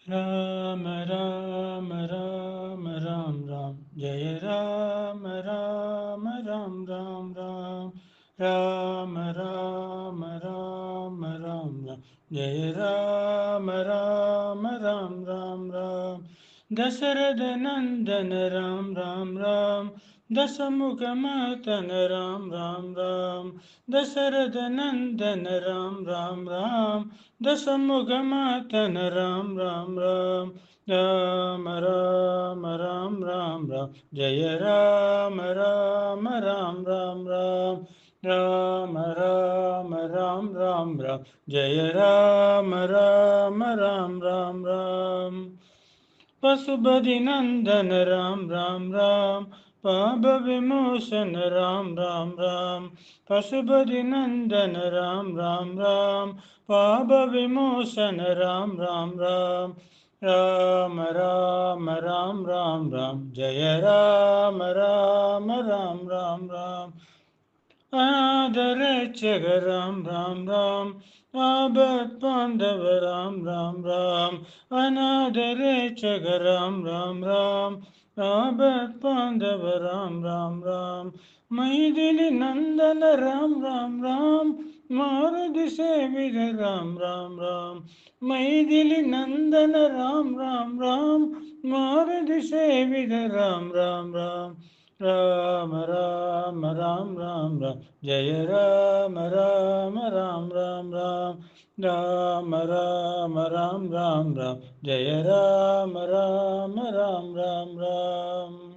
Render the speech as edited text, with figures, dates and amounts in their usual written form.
राम राम राम राम राम जय राम राम राम राम राम राम राम राम राम राम जय राम राम राम राम राम दशरथ नंदन राम राम राम दशमुख मर्दन राम राम राम दशरथ नंदन राम राम राम दशमुख मर्दन राम राम राम राम राम राम राम राम जय राम राम राम राम राम राम राम राम राम राम जय राम राम राम राम राम पशुपति नंदन राम राम राम पाप विमोचन राम राम राम पशुपति नंदन राम राम राम पाप विमोचन राम राम राम राम राम राम राम राम जय राम राम राम राम राम आदरक्षक राम राम राम आबद बांधव राम राम राम अनादरक्षक राम राम राम आबद बांधव राम राम राम मैथिली नंदन राम राम राम मारुति सेवित राम राम राम मैथिली नंदन राम राम राम मारुति सेवित राम राम राम राम राम राम राम राम जय राम राम राम राम राम राम राम राम राम राम जय राम राम राम राम राम